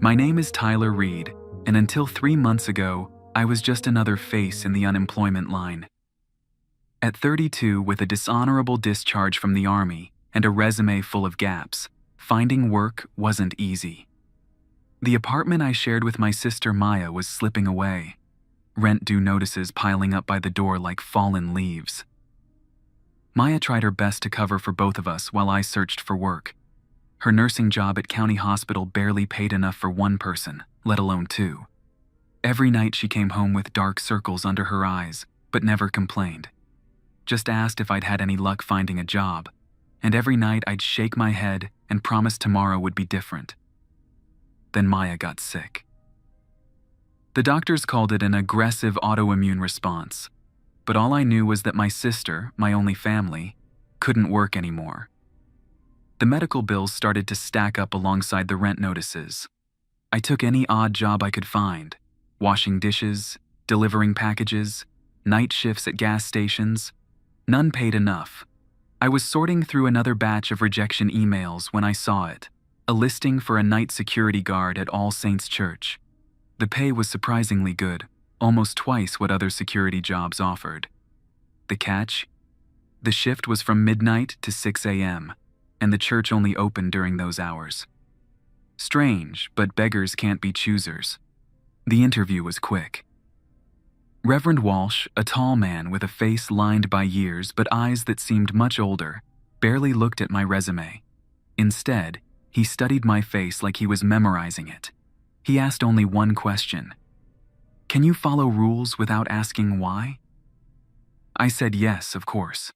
My name is Tyler Reed, and until 3 months ago, I was just another face in the unemployment line. At 32, with a dishonorable discharge from the Army and a resume full of gaps, finding work wasn't easy. The apartment I shared with my sister Maya was slipping away, rent-due notices piling up by the door like fallen leaves. Maya tried her best to cover for both of us while I searched for work. Her nursing job at County Hospital barely paid enough for one person, let alone two. Every night she came home with dark circles under her eyes, but never complained. Just asked if I'd had any luck finding a job, and every night I'd shake my head and promise tomorrow would be different. Then Maya got sick. The doctors called it an aggressive autoimmune response, but all I knew was that my sister, my only family, couldn't work anymore. The medical bills started to stack up alongside the rent notices. I took any odd job I could find, washing dishes, delivering packages, night shifts at gas stations. None paid enough. I was sorting through another batch of rejection emails when I saw it, a listing for a night security guard at All Saints Church. The pay was surprisingly good, almost twice what other security jobs offered. The catch? The shift was from midnight to 6 a.m., and the church only opened during those hours. Strange, but beggars can't be choosers. The interview was quick. Reverend Walsh, a tall man with a face lined by years but eyes that seemed much older, barely looked at my resume. Instead, he studied my face like he was memorizing it. He asked only one question. "Can you follow rules without asking why?" I said yes, of course.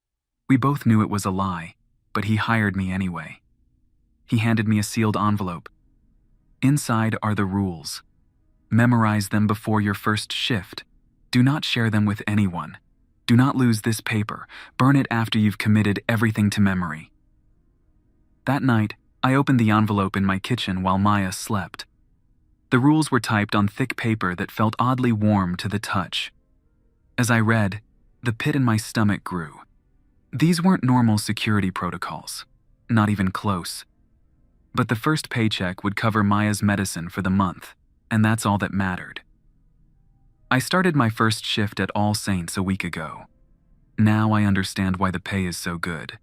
We both knew it was a lie, but he hired me anyway. He handed me a sealed envelope. Inside are the rules. Memorize them before your first shift. Do not share them with anyone. Do not lose this paper. Burn it after you've committed everything to memory. That night, I opened the envelope in my kitchen while Maya slept. The rules were typed on thick paper that felt oddly warm to the touch. As I read, the pit in my stomach grew. These weren't normal security protocols, not even close. But the first paycheck would cover Maya's medicine for the month, and that's all that mattered. I started my first shift at All Saints a week ago. Now I understand why the pay is so good,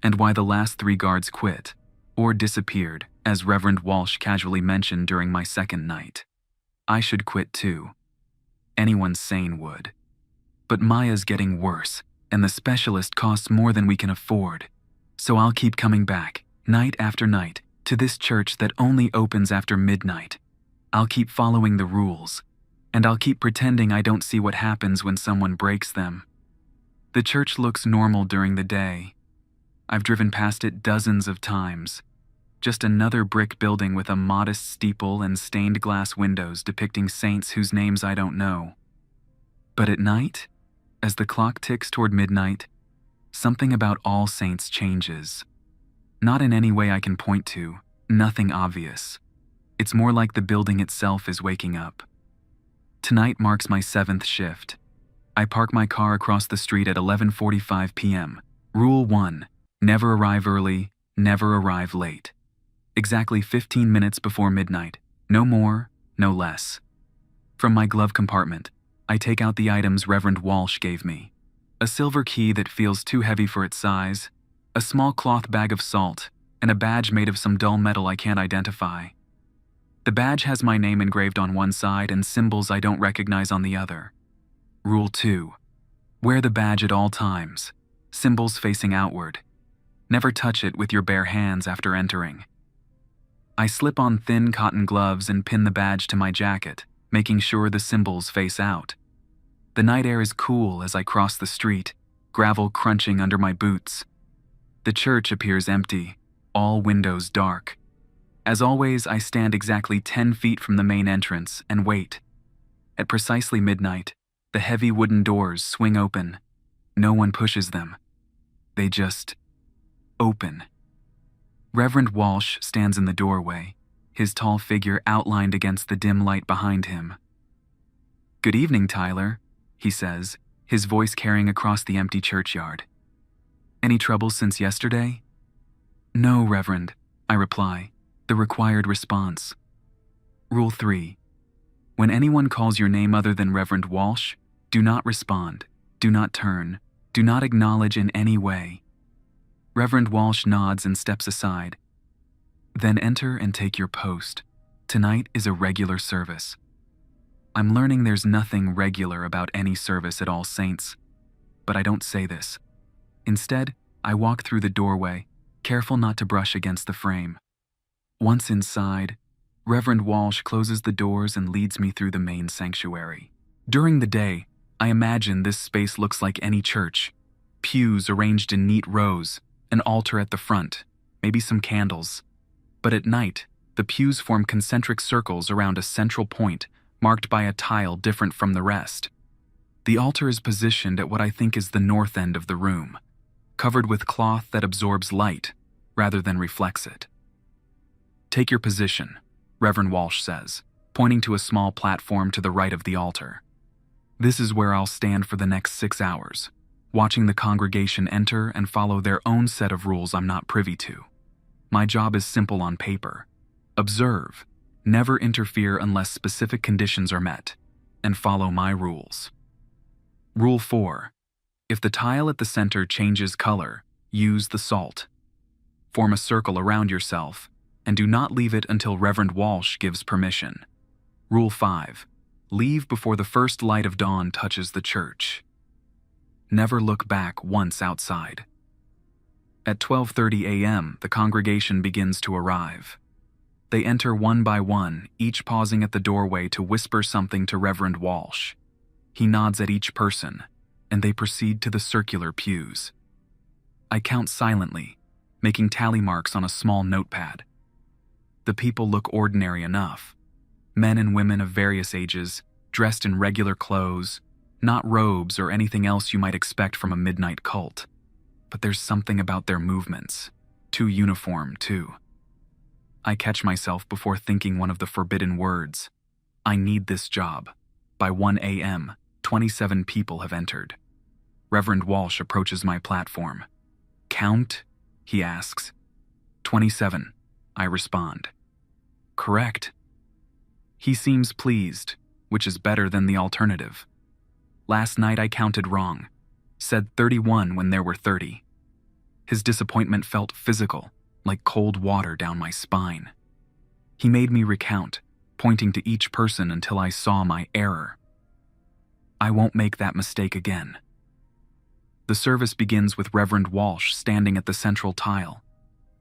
and why the last 3 guards quit, or disappeared, as Reverend Walsh casually mentioned during my second night. I should quit too. Anyone sane would. But Maya's getting worse, and the specialist costs more than we can afford. So I'll keep coming back, night after night, to this church that only opens after midnight. I'll keep following the rules, and I'll keep pretending I don't see what happens when someone breaks them. The church looks normal during the day. I've driven past it dozens of times. Just another brick building with a modest steeple and stained glass windows depicting saints whose names I don't know. But at night, as the clock ticks toward midnight, something about All Saints changes. Not in any way I can point to, nothing obvious. It's more like the building itself is waking up. Tonight marks my 7th shift. I park my car across the street at 11:45 p.m. Rule 1, never arrive early, never arrive late. Exactly 15 minutes before midnight, no more, no less. From my glove compartment, I take out the items Reverend Walsh gave me. A silver key that feels too heavy for its size, a small cloth bag of salt, and a badge made of some dull metal I can't identify. The badge has my name engraved on one side and symbols I don't recognize on the other. Rule 2. Wear the badge at all times, symbols facing outward. Never touch it with your bare hands after entering. I slip on thin cotton gloves and pin the badge to my jacket, making sure the symbols face out. The night air is cool as I cross the street, gravel crunching under my boots. The church appears empty, all windows dark. As always, I stand exactly 10 feet from the main entrance and wait. At precisely midnight, the heavy wooden doors swing open. No one pushes them. They just open. Reverend Walsh stands in the doorway, his tall figure outlined against the dim light behind him. "Good evening, Tyler," he says, his voice carrying across the empty churchyard. "Any troubles since yesterday?" "No, Reverend," I reply, the required response. Rule 3. When anyone calls your name other than Reverend Walsh, do not respond, do not turn, do not acknowledge in any way. Reverend Walsh nods and steps aside. Then enter and take your post. Tonight is a regular service. I'm learning there's nothing regular about any service at All Saints, but I don't say this. Instead, I walk through the doorway, careful not to brush against the frame. Once inside, Reverend Walsh closes the doors and leads me through the main sanctuary. During the day, I imagine this space looks like any church. Pews arranged in neat rows, an altar at the front, maybe some candles. But at night, the pews form concentric circles around a central point marked by a tile different from the rest. The altar is positioned at what I think is the north end of the room, covered with cloth that absorbs light rather than reflects it. Take your position, Reverend Walsh says, pointing to a small platform to the right of the altar. This is where I'll stand for the next 6 hours, watching the congregation enter and follow their own set of rules I'm not privy to. My job is simple on paper. Observe, never interfere unless specific conditions are met, and follow my rules. Rule 4. If the tile at the center changes color, use the salt. Form a circle around yourself, and do not leave it until Reverend Walsh gives permission. Rule 5. Leave before the first light of dawn touches the church. Never look back once outside. At 12:30 a.m., the congregation begins to arrive. They enter one by one, each pausing at the doorway to whisper something to Reverend Walsh. He nods at each person, and they proceed to the circular pews. I count silently, making tally marks on a small notepad. The people look ordinary enough. Men and women of various ages, dressed in regular clothes, not robes or anything else you might expect from a midnight cult. But there's something about their movements, too uniform, too. I catch myself before thinking one of the forbidden words. I need this job. By 1 a.m., 27 people have entered. Reverend Walsh approaches my platform. Count? He asks. 27, I respond. Correct. He seems pleased, which is better than the alternative. Last night I counted wrong, said 31 when there were 30. His disappointment felt physical, like cold water down my spine. He made me recount, pointing to each person until I saw my error. I won't make that mistake again. The service begins with Reverend Walsh standing at the central tile.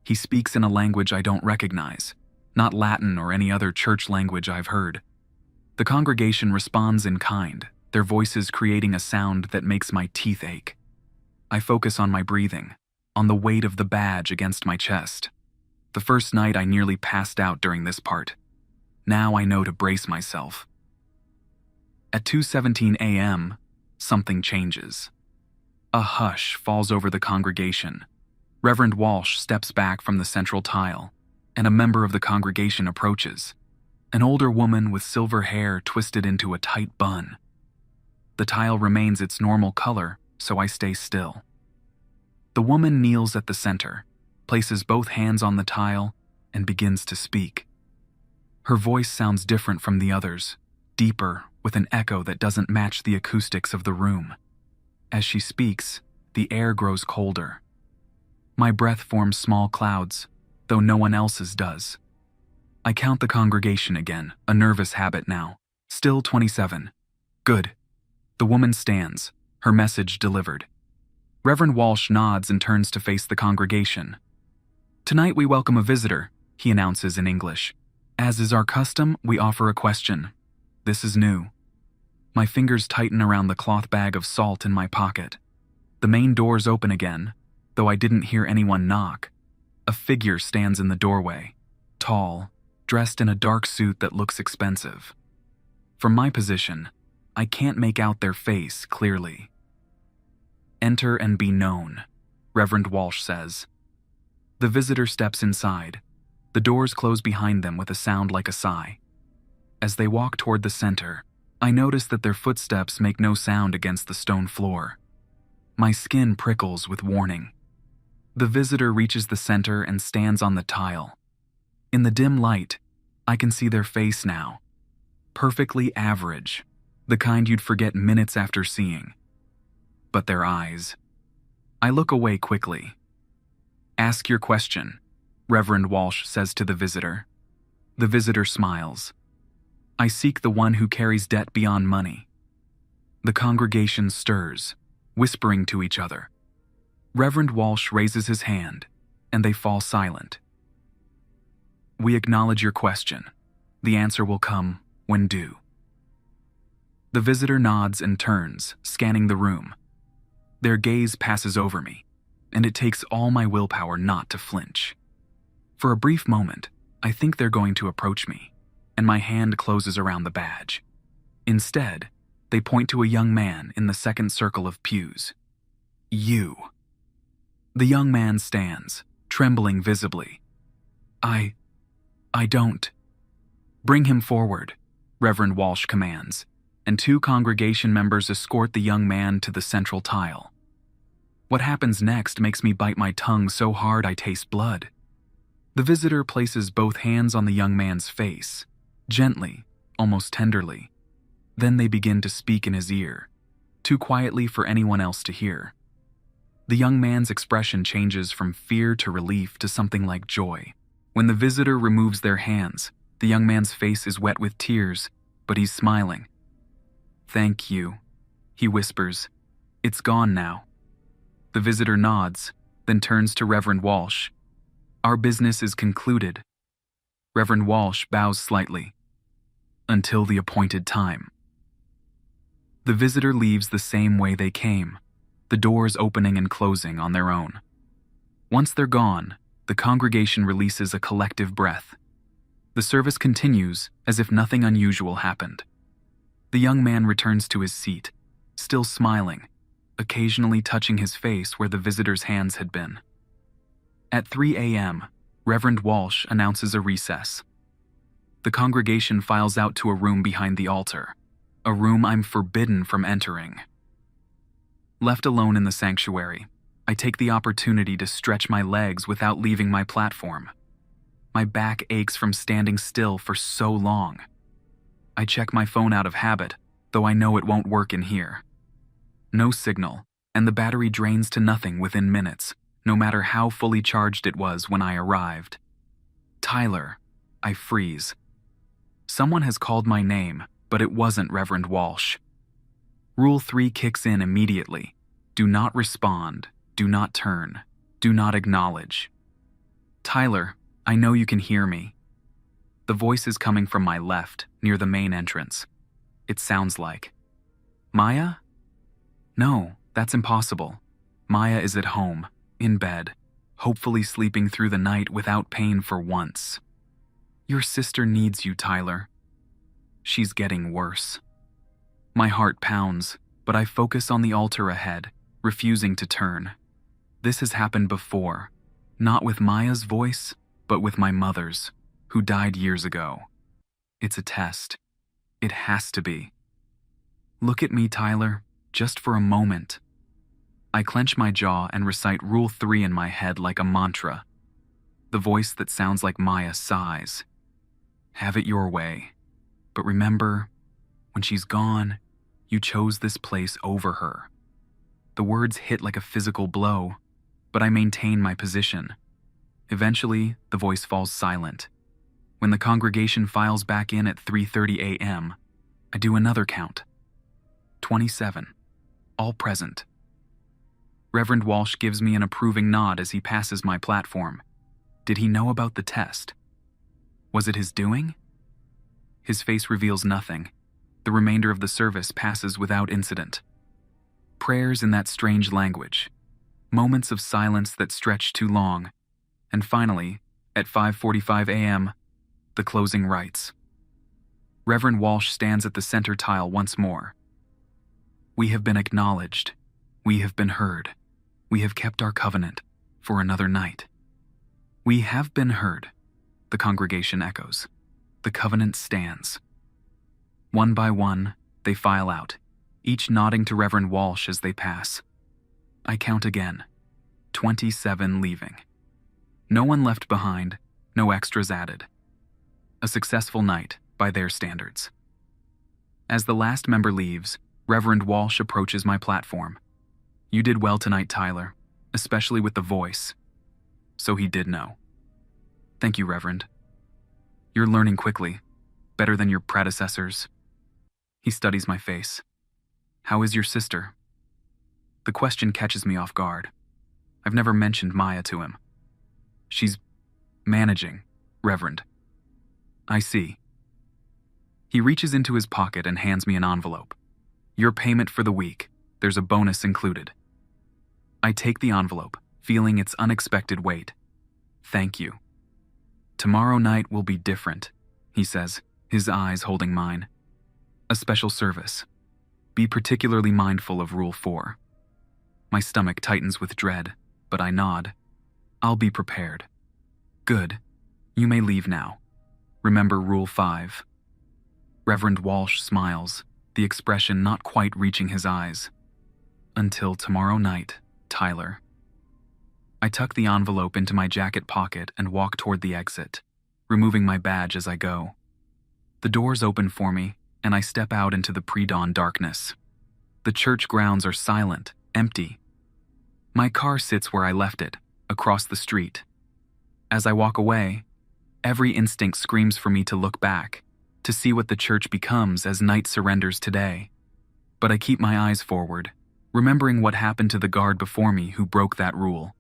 He speaks in a language I don't recognize, not Latin or any other church language I've heard. The congregation responds in kind, their voices creating a sound that makes my teeth ache. I focus on my breathing, on the weight of the badge against my chest. The first night I nearly passed out during this part. Now I know to brace myself. At 2:17 a.m., something changes. A hush falls over the congregation. Reverend Walsh steps back from the central tile, and a member of the congregation approaches, an older woman with silver hair twisted into a tight bun. The tile remains its normal color, so I stay still. The woman kneels at the center, places both hands on the tile, and begins to speak. Her voice sounds different from the others, deeper, with an echo that doesn't match the acoustics of the room. As she speaks, the air grows colder. My breath forms small clouds, though no one else's does. I count the congregation again, a nervous habit now. Still 27. Good. The woman stands, her message delivered. Reverend Walsh nods and turns to face the congregation. Tonight we welcome a visitor, he announces in English. As is our custom, we offer a question. This is new. My fingers tighten around the cloth bag of salt in my pocket. The main doors open again, though I didn't hear anyone knock. A figure stands in the doorway, tall, dressed in a dark suit that looks expensive. From my position, I can't make out their face clearly. Enter and be known, Reverend Walsh says. The visitor steps inside. The doors close behind them with a sound like a sigh. As they walk toward the center, I notice that their footsteps make no sound against the stone floor. My skin prickles with warning. The visitor reaches the center and stands on the tile. In the dim light, I can see their face now. Perfectly average, the kind you'd forget minutes after seeing. But their eyes. I look away quickly. "Ask your question," Reverend Walsh says to the visitor. The visitor smiles. "I seek the one who carries debt beyond money." The congregation stirs, whispering to each other. Reverend Walsh raises his hand, and they fall silent. "We acknowledge your question. The answer will come when due." The visitor nods and turns, scanning the room. Their gaze passes over me, and it takes all my willpower not to flinch. For a brief moment, I think they're going to approach me, and my hand closes around the badge. Instead, they point to a young man in the second circle of pews. "You." The young man stands, trembling visibly. I don't." "Bring him forward," Reverend Walsh commands, and 2 congregation members escort the young man to the central tile. What happens next makes me bite my tongue so hard I taste blood. The visitor places both hands on the young man's face, gently, almost tenderly. Then they begin to speak in his ear, too quietly for anyone else to hear. The young man's expression changes from fear to relief to something like joy. When the visitor removes their hands, the young man's face is wet with tears, but he's smiling. "Thank you," he whispers. "It's gone now." The visitor nods, then turns to Reverend Walsh. "Our business is concluded." Reverend Walsh bows slightly. "Until the appointed time." The visitor leaves the same way they came, the doors opening and closing on their own. Once they're gone, the congregation releases a collective breath. The service continues as if nothing unusual happened. The young man returns to his seat, still smiling, occasionally touching his face where the visitor's hands had been. At 3 a.m., Reverend Walsh announces a recess. The congregation files out to a room behind the altar, a room I'm forbidden from entering. Left alone in the sanctuary, I take the opportunity to stretch my legs without leaving my platform. My back aches from standing still for so long. I check my phone out of habit, though I know it won't work in here. No signal, and the battery drains to nothing within minutes, no matter how fully charged it was when I arrived. "Tyler," I freeze. Someone has called my name, but it wasn't Reverend Walsh. Rule 3 kicks in immediately. Do not respond, do not turn, do not acknowledge. "Tyler, I know you can hear me." The voice is coming from my left, near the main entrance. It sounds like, "Maya?" No, that's impossible. Maya is at home, in bed, hopefully sleeping through the night without pain for once. "Your sister needs you, Tyler." She's getting worse. My heart pounds, but I focus on the altar ahead, refusing to turn. This has happened before, not with Maya's voice, but with my mother's, who died years ago. It's a test. It has to be. "Look at me, Tyler, just for a moment." I clench my jaw and recite Rule 3 in my head like a mantra. The voice that sounds like Maya sighs. "Have it your way. But remember, when she's gone, you chose this place over her." The words hit like a physical blow, but I maintain my position. Eventually, the voice falls silent. When the congregation files back in at 3:30 a.m., I do another count. 27. All present. Reverend Walsh gives me an approving nod as he passes my platform. Did he know about the test? Was it his doing? His face reveals nothing. The remainder of the service passes without incident. Prayers in that strange language. Moments of silence that stretch too long. And finally, at 5:45 a.m., the closing rites. Reverend Walsh stands at the center tile once more. "We have been acknowledged. We have been heard. We have kept our covenant for another night." "We have been heard," the congregation echoes. The covenant stands. One by one, they file out, each nodding to Reverend Walsh as they pass. I count again. 27 leaving. No one left behind, no extras added. A successful night, by their standards. As the last member leaves, Reverend Walsh approaches my platform. "You did well tonight, Tyler, especially with the voice." So he did know. "Thank you, Reverend. You're learning quickly, better than your predecessors." He studies my face. "How is your sister?" The question catches me off guard. I've never mentioned Maya to him. "She's managing, Reverend." "I see." He reaches into his pocket and hands me an envelope. "Your payment for the week. There's a bonus included." I take the envelope, feeling its unexpected weight. "Thank you." "Tomorrow night will be different," he says, his eyes holding mine. "A special service. Be particularly mindful of Rule 4. My stomach tightens with dread, but I nod. "I'll be prepared." "Good. You may leave now. Remember Rule 5. Reverend Walsh smiles, the expression not quite reaching his eyes. "Until tomorrow night, Tyler." I tuck the envelope into my jacket pocket and walk toward the exit, removing my badge as I go. The doors open for me, and I step out into the pre-dawn darkness. The church grounds are silent, empty. My car sits where I left it, across the street. As I walk away, every instinct screams for me to look back, to see what the church becomes as night surrenders today. But I keep my eyes forward, remembering what happened to the guard before me who broke that rule.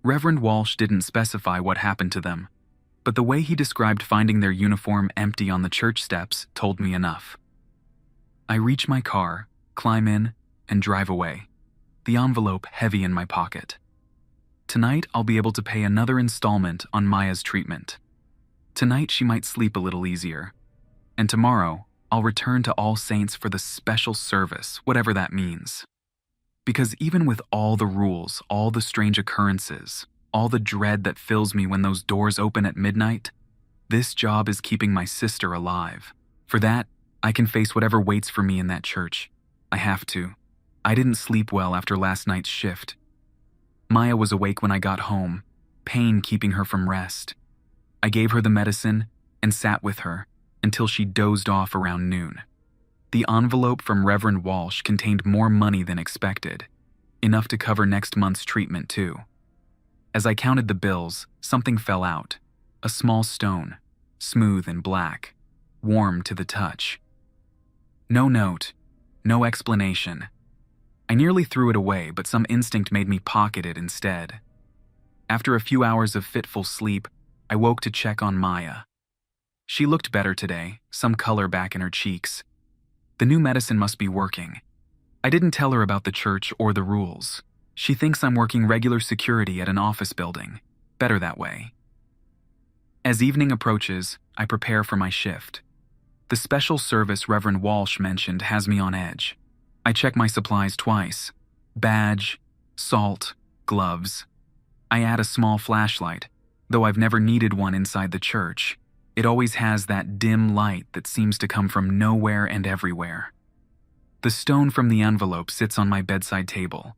Reverend Walsh didn't specify what happened to them, but the way he described finding their uniform empty on the church steps told me enough. I reach my car, climb in, and drive away, the envelope heavy in my pocket. Tonight I'll be able to pay another installment on Maya's treatment. Tonight she might sleep a little easier. And tomorrow, I'll return to All Saints for the special service, whatever that means. Because even with all the rules, all the strange occurrences, all the dread that fills me when those doors open at midnight, this job is keeping my sister alive. For that, I can face whatever waits for me in that church. I have to. I didn't sleep well after last night's shift. Maya was awake when I got home, pain keeping her from rest. I gave her the medicine and sat with her until she dozed off around noon. The envelope from Reverend Walsh contained more money than expected, enough to cover next month's treatment too. As I counted the bills, something fell out. A small stone, smooth and black, warm to the touch. No note, no explanation. I nearly threw it away, but some instinct made me pocket it instead. After a few hours of fitful sleep, I woke to check on Maya. She looked better today, some color back in her cheeks. The new medicine must be working. I didn't tell her about the church or the rules. She thinks I'm working regular security at an office building. Better that way. As evening approaches, I prepare for my shift. The special service Reverend Walsh mentioned has me on edge. I check my supplies twice. Badge, salt, gloves. I add a small flashlight, though I've never needed one inside the church. It always has that dim light that seems to come from nowhere and everywhere. The stone from the envelope sits on my bedside table.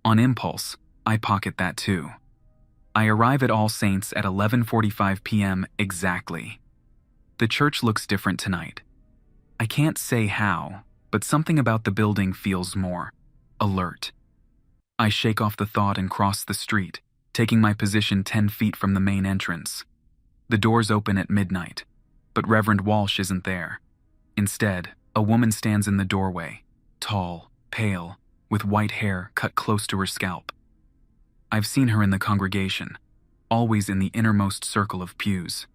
On impulse, I pocket that too. I arrive at All Saints at 11:45 p.m. exactly. The church looks different tonight. I can't say how, but something about the building feels more alert. I shake off the thought and cross the street, taking my position 10 feet from the main entrance. The doors open at midnight, but Reverend Walsh isn't there. Instead, a woman stands in the doorway, tall, pale, with white hair cut close to her scalp. I've seen her in the congregation, always in the innermost circle of pews.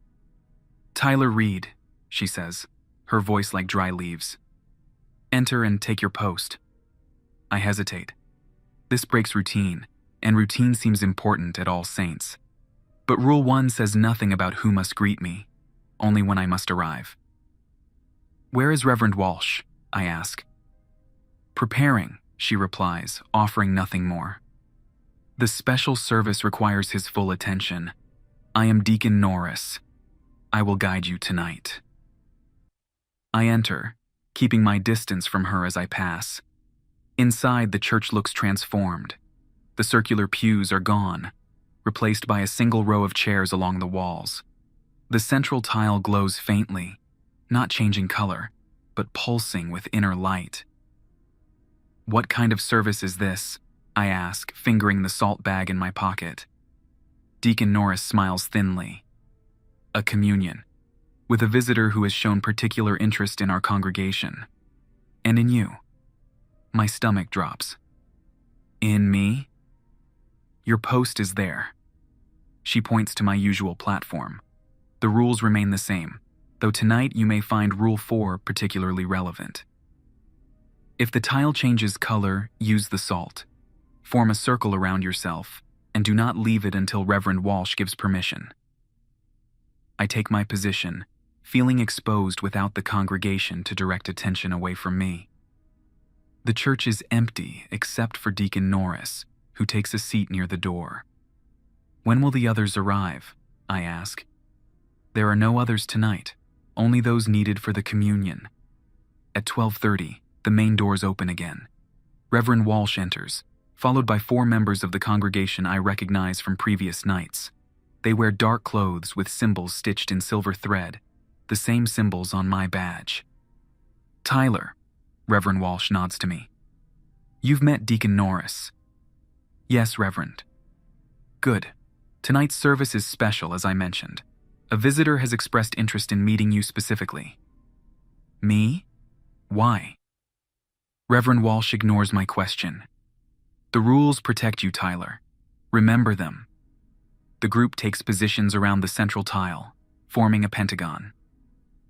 "Tyler Reed," she says, her voice like dry leaves. "Enter and take your post." I hesitate. This breaks routine, and routine seems important at All Saints. But Rule 1 says nothing about who must greet me, only when I must arrive. "Where is Reverend Walsh?" I ask. "Preparing," she replies, offering nothing more. "The special service requires his full attention. I am Deacon Norris. I will guide you tonight." I enter, keeping my distance from her as I pass. Inside, the church looks transformed. The circular pews are gone, replaced by a single row of chairs along the walls. The central tile glows faintly, not changing color, but pulsing with inner light. "What kind of service is this?" I ask, fingering the salt bag in my pocket. Deacon Norris smiles thinly. "A communion, with a visitor who has shown particular interest in our congregation. And in you." My stomach drops. "In me?" "Your post is there." She points to my usual platform. "The rules remain the same, though tonight you may find Rule 4 particularly relevant. If the tile changes color, use the salt. Form a circle around yourself, and do not leave it until Reverend Walsh gives permission." I take my position, feeling exposed without the congregation to direct attention away from me. The church is empty except for Deacon Norris, who takes a seat near the door. "When will the others arrive?" I ask. "There are no others tonight, only those needed for the communion." At 12:30, the main doors open again. Reverend Walsh enters, followed by 4 members of the congregation I recognize from previous nights. They wear dark clothes with symbols stitched in silver thread, the same symbols on my badge. "Tyler," Reverend Walsh nods to me. "You've met Deacon Norris." "Yes, Reverend." "Good. Tonight's service is special, as I mentioned. A visitor has expressed interest in meeting you specifically." "Me? Why?" Reverend Walsh ignores my question. "The rules protect you, Tyler. Remember them." The group takes positions around the central tile, forming a pentagon.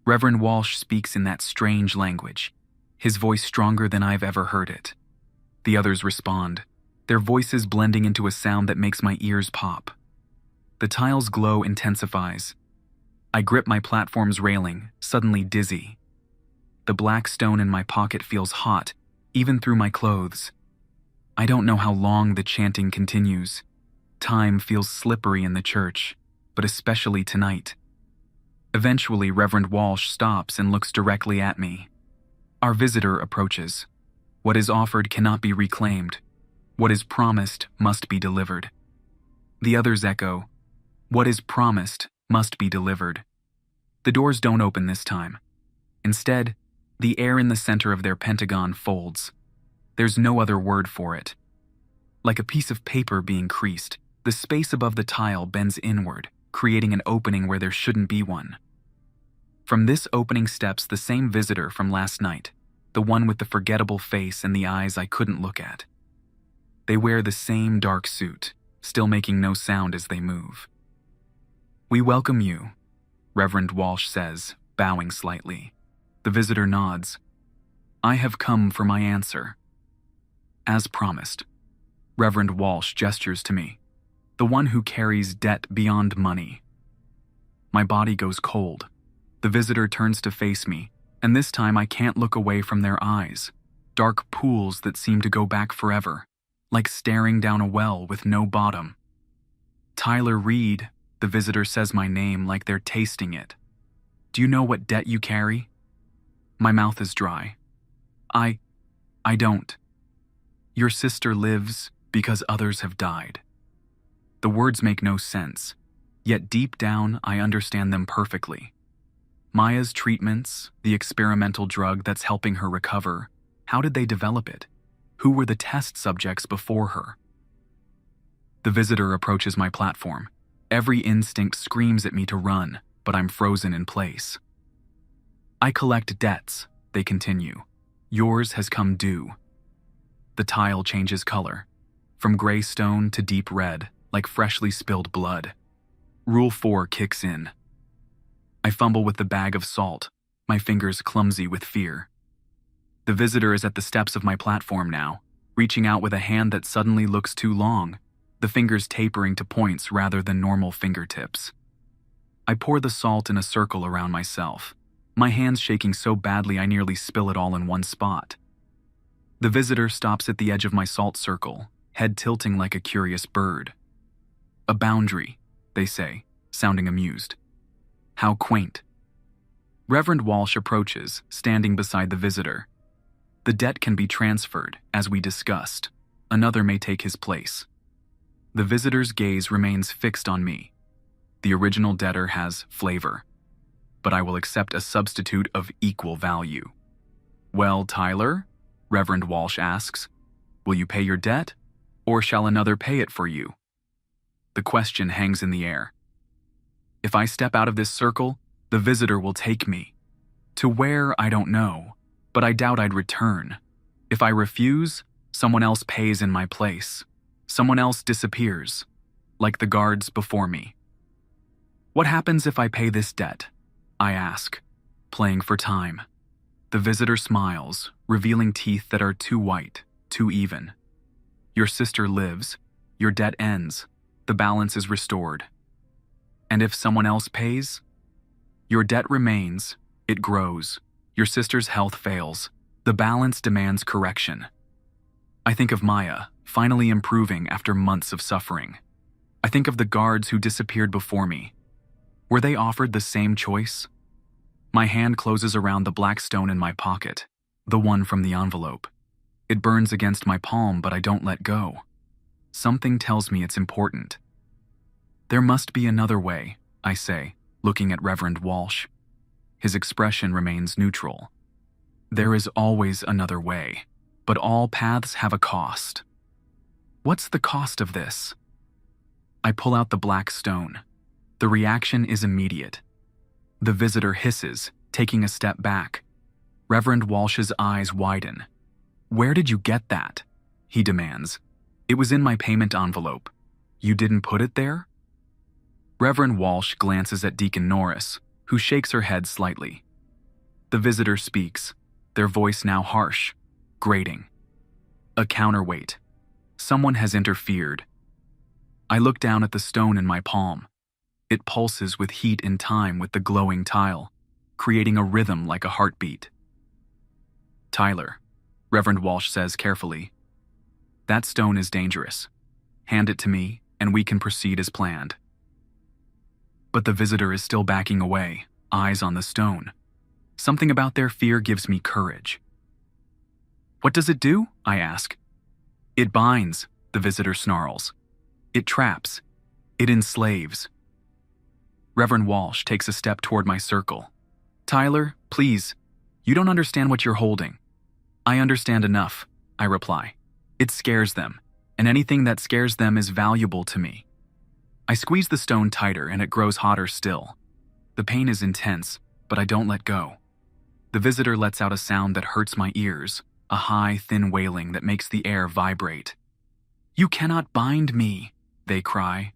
Reverend Walsh speaks in that strange language, his voice stronger than I've ever heard it. The others respond, their voices blending into a sound that makes my ears pop. The tile's glow intensifies. I grip my platform's railing, suddenly dizzy. The black stone in my pocket feels hot, even through my clothes. I don't know how long the chanting continues. Time feels slippery in the church, but especially tonight. Eventually, Reverend Walsh stops and looks directly at me. Our visitor approaches. What is offered cannot be reclaimed. What is promised must be delivered. The others echo, "What is promised must be delivered." The doors don't open this time. Instead, the air in the center of their pentagon folds. There's no other word for it. Like a piece of paper being creased, the space above the tile bends inward, creating an opening where there shouldn't be one. From this opening steps the same visitor from last night, the one with the forgettable face and the eyes I couldn't look at. They wear the same dark suit, still making no sound as they move. "We welcome you," Reverend Walsh says, bowing slightly. The visitor nods. "I have come for my answer." As promised, Reverend Walsh gestures to me, the one who carries debt beyond money. My body goes cold. The visitor turns to face me, and this time I can't look away from their eyes, dark pools that seem to go back forever, like staring down a well with no bottom. "Tyler Reed," the visitor says my name like they're tasting it. "Do you know what debt you carry?" My mouth is dry. I don't. "Your sister lives because others have died." The words make no sense, yet deep down I understand them perfectly. Maya's treatments, the experimental drug that's helping her recover, how did they develop it? Who were the test subjects before her? The visitor approaches my platform. Every instinct screams at me to run, but I'm frozen in place. "I collect debts," they continue. "Yours has come due." The tile changes color, from gray stone to deep red, like freshly spilled blood. Rule 4 kicks in. I fumble with the bag of salt, my fingers clumsy with fear. The visitor is at the steps of my platform now, reaching out with a hand that suddenly looks too long, the fingers tapering to points rather than normal fingertips. I pour the salt in a circle around myself, my hands shaking so badly I nearly spill it all in one spot. The visitor stops at the edge of my salt circle, head tilting like a curious bird. "A boundary," they say, sounding amused. How quaint. Reverend Walsh approaches, standing beside the visitor. The debt can be transferred, as we discussed. Another may take his place. The visitor's gaze remains fixed on me. The original debtor has flavor, but I will accept a substitute of equal value. Well, Tyler, Reverend Walsh asks, will you pay your debt, or shall another pay it for you? The question hangs in the air. If I step out of this circle, the visitor will take me. To where, I don't know, but I doubt I'd return. If I refuse, someone else pays in my place. Someone else disappears, like the guards before me. What happens if I pay this debt? I ask, playing for time. The visitor smiles, revealing teeth that are too white, too even. Your sister lives, your debt ends, the balance is restored. And if someone else pays? Your debt remains, it grows, your sister's health fails, the balance demands correction. I think of Maya, finally improving after months of suffering. I think of the guards who disappeared before me. Were they offered the same choice? My hand closes around the black stone in my pocket, the one from the envelope. It burns against my palm, but I don't let go. Something tells me it's important. There must be another way, I say, looking at Reverend Walsh. His expression remains neutral. There is always another way, but all paths have a cost. What's the cost of this? I pull out the black stone. The reaction is immediate. The visitor hisses, taking a step back. Reverend Walsh's eyes widen. Where did you get that? He demands. It was in my payment envelope. You didn't put it there? Reverend Walsh glances at Deacon Norris, who shakes her head slightly. The visitor speaks, their voice now harsh, grating. A counterweight. Someone has interfered. I look down at the stone in my palm. It pulses with heat in time with the glowing tile, creating a rhythm like a heartbeat. Tyler, Reverend Walsh says carefully, that stone is dangerous. Hand it to me, and we can proceed as planned. But the visitor is still backing away, eyes on the stone. Something about their fear gives me courage. What does it do? I ask. It binds, the visitor snarls. It traps. It enslaves. Reverend Walsh takes a step toward my circle. Tyler, please, you don't understand what you're holding. I understand enough, I reply. It scares them, and anything that scares them is valuable to me. I squeeze the stone tighter and it grows hotter still. The pain is intense, but I don't let go. The visitor lets out a sound that hurts my ears, a high, thin wailing that makes the air vibrate. You cannot bind me, they cry.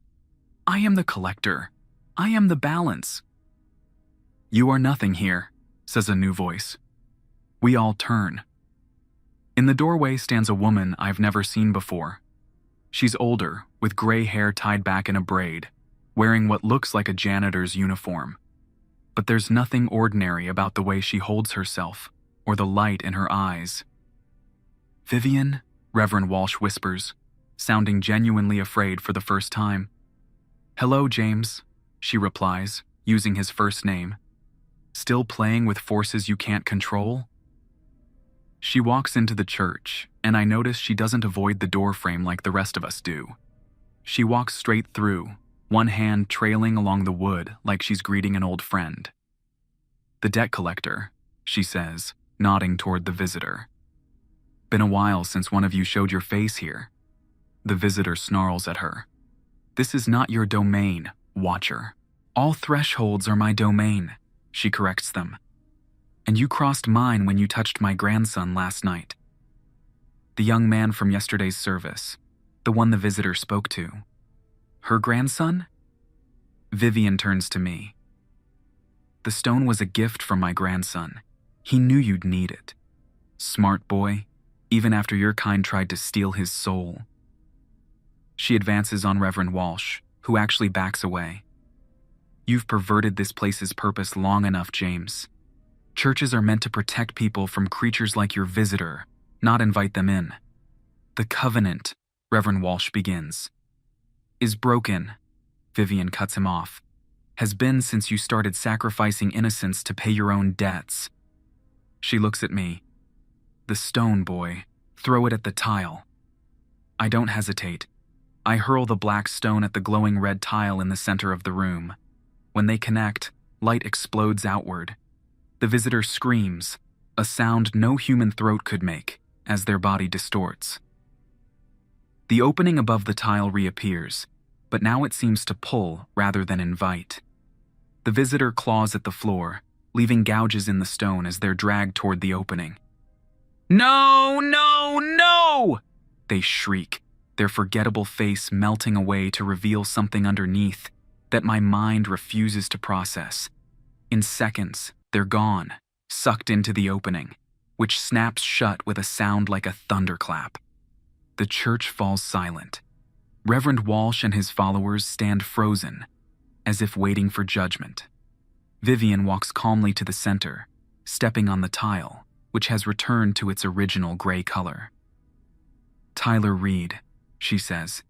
I am the collector. I am the balance. You are nothing here, says a new voice. We all turn. In the doorway stands a woman I've never seen before. She's older, with gray hair tied back in a braid, wearing what looks like a janitor's uniform. But there's nothing ordinary about the way she holds herself, or the light in her eyes. Vivian, Reverend Walsh whispers, sounding genuinely afraid for the first time. Hello, James, she replies, using his first name. Still playing with forces you can't control? She walks into the church, and I notice she doesn't avoid the doorframe like the rest of us do. She walks straight through, one hand trailing along the wood like she's greeting an old friend. The debt collector, she says, nodding toward the visitor. Been a while since one of you showed your face here. The visitor snarls at her. This is not your domain, Watcher. All thresholds are my domain, she corrects them. And you crossed mine when you touched my grandson last night. The young man from yesterday's service, the one the visitor spoke to. Her grandson? Vivian turns to me. The stone was a gift from my grandson. He knew you'd need it. Smart boy, even after your kind tried to steal his soul. She advances on Reverend Walsh, who actually backs away. You've perverted this place's purpose long enough, James. Churches are meant to protect people from creatures like your visitor, not invite them in. The covenant, Reverend Walsh begins, is broken, Vivian cuts him off, has been since you started sacrificing innocence to pay your own debts. She looks at me. The stone, boy. Throw it at the tile. I don't hesitate. I hurl the black stone at the glowing red tile in the center of the room. When they connect, light explodes outward. The visitor screams, a sound no human throat could make, as their body distorts. The opening above the tile reappears, but now it seems to pull rather than invite. The visitor claws at the floor, leaving gouges in the stone as they're dragged toward the opening. "No, no, no!" they shriek, their forgettable face melting away to reveal something underneath that my mind refuses to process. In seconds, they're gone, sucked into the opening, which snaps shut with a sound like a thunderclap. The church falls silent. Reverend Walsh and his followers stand frozen, as if waiting for judgment. Vivian walks calmly to the center, stepping on the tile, which has returned to its original gray color. "Tyler Reed," she says,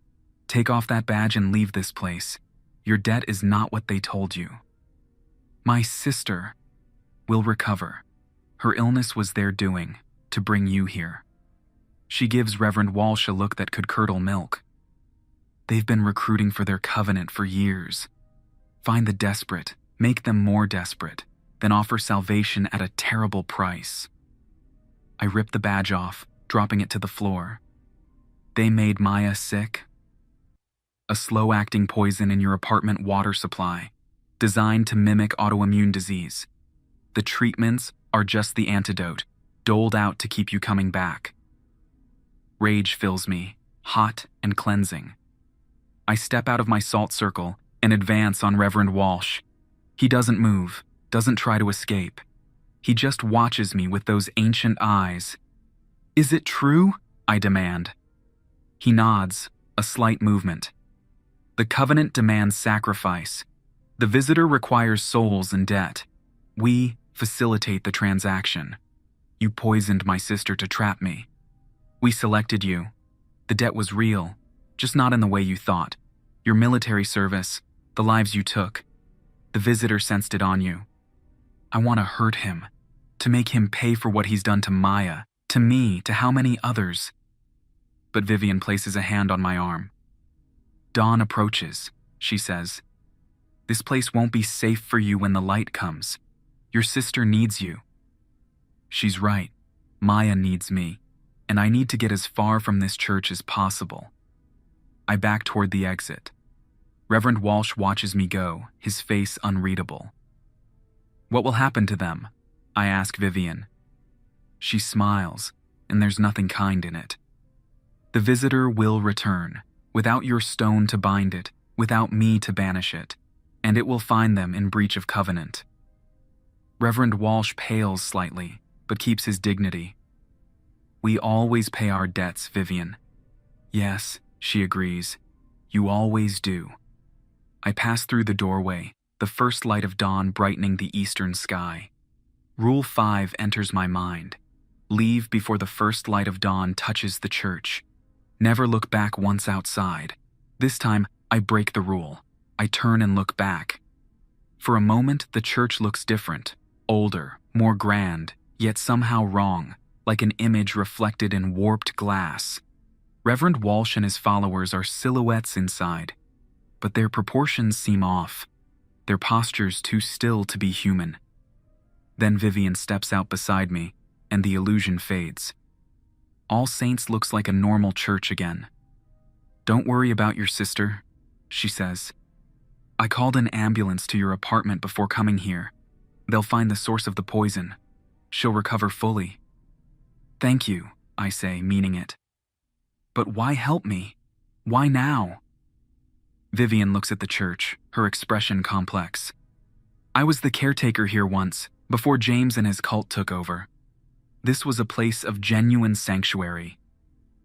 "take off that badge and leave this place. Your debt is not what they told you. My sister will recover. Her illness was their doing, to bring you here." She gives Reverend Walsh a look that could curdle milk. "They've been recruiting for their covenant for years. Find the desperate, make them more desperate, then offer salvation at a terrible price." I rip the badge off, dropping it to the floor. "They made Maya sick? A slow-acting poison in your apartment water supply, designed to mimic autoimmune disease. The treatments are just the antidote, doled out to keep you coming back." Rage fills me, hot and cleansing. I step out of my salt circle and advance on Reverend Walsh. He doesn't move, doesn't try to escape. He just watches me with those ancient eyes. "Is it true?" I demand. He nods, a slight movement. "The covenant demands sacrifice. The visitor requires souls in debt. We facilitate the transaction. You poisoned my sister to trap me. We selected you. The debt was real, just not in the way you thought. Your military service, the lives you took. The visitor sensed it on you. I want to hurt him, to make him pay for what he's done to Maya, to me, to how many others." But Vivian places a hand on my arm. "Dawn approaches," she says. "This place won't be safe for you when the light comes. Your sister needs you." She's right. Maya needs me, and I need to get as far from this church as possible. I back toward the exit. Reverend Walsh watches me go, his face unreadable. "What will happen to them?" I ask Vivian. She smiles, and there's nothing kind in it. "The visitor will return, without your stone to bind it, without me to banish it, and it will find them in breach of covenant." Reverend Walsh pales slightly, but keeps his dignity. "We always pay our debts, Vivian." "Yes," she agrees. "You always do." I pass through the doorway, the first light of dawn brightening the eastern sky. Rule 5 enters my mind. Leave before the first light of dawn touches the church. Never look back once outside. This time, I break the rule. I turn and look back. For a moment, the church looks different, older, more grand, yet somehow wrong, like an image reflected in warped glass. Reverend Walsh and his followers are silhouettes inside, but their proportions seem off, their postures too still to be human. Then Vivian steps out beside me, and the illusion fades. All Saints looks like a normal church again. "Don't worry about your sister," she says. "I called an ambulance to your apartment before coming here. They'll find the source of the poison. She'll recover fully." "Thank you," I say, meaning it. "But why help me? Why now?" Vivian looks at the church, her expression complex. "I was the caretaker here once, before James and his cult took over. This was a place of genuine sanctuary.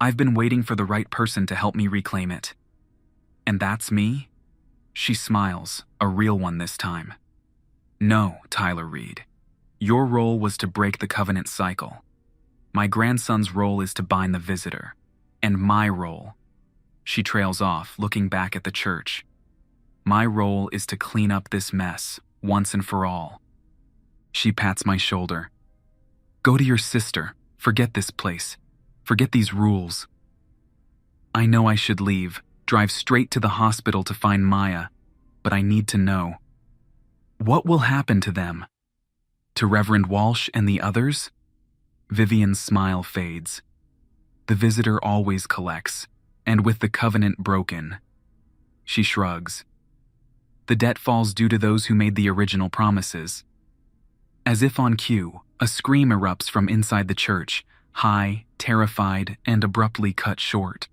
I've been waiting for the right person to help me reclaim it." "And that's me?" She smiles, a real one this time. "No, Tyler Reed. Your role was to break the covenant cycle. My grandson's role is to bind the visitor. And my role," she trails off, looking back at the church, "my role is to clean up this mess, once and for all." She pats my shoulder. "Go to your sister. Forget this place. Forget these rules." I know I should leave, drive straight to the hospital to find Maya, but I need to know. What will happen to them? To Reverend Walsh and the others? Vivian's smile fades. The visitor always collects, and with the covenant broken. She shrugs. The debt falls due to those who made the original promises. As if on cue, a scream erupts from inside the church, high, terrified, and abruptly cut short.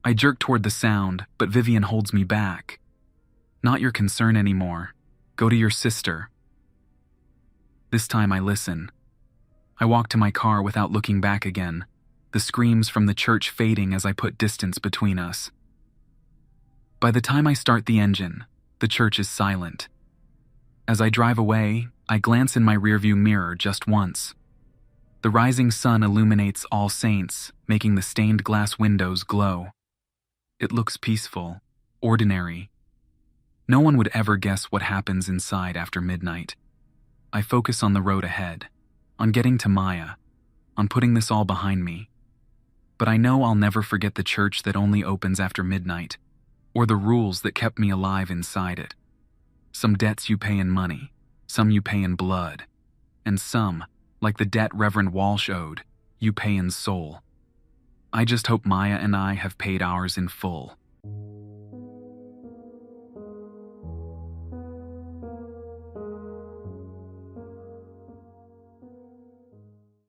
I jerk toward the sound, but Vivian holds me back. Not your concern anymore. Go to your sister. This time I listen. I walk to my car without looking back again, the screams from the church fading as I put distance between us. By the time I start the engine, the church is silent. As I drive away, I glance in my rearview mirror just once. The rising sun illuminates All Saints, making the stained glass windows glow. It looks peaceful, ordinary. No one would ever guess what happens inside after midnight. I focus on the road ahead, on getting to Maya, on putting this all behind me. But I know I'll never forget the church that only opens after midnight, or the rules that kept me alive inside it. Some debts you pay in money, some you pay in blood, and some, like the debt Reverend Walsh owed, you pay in soul. I just hope Maya and I have paid ours in full.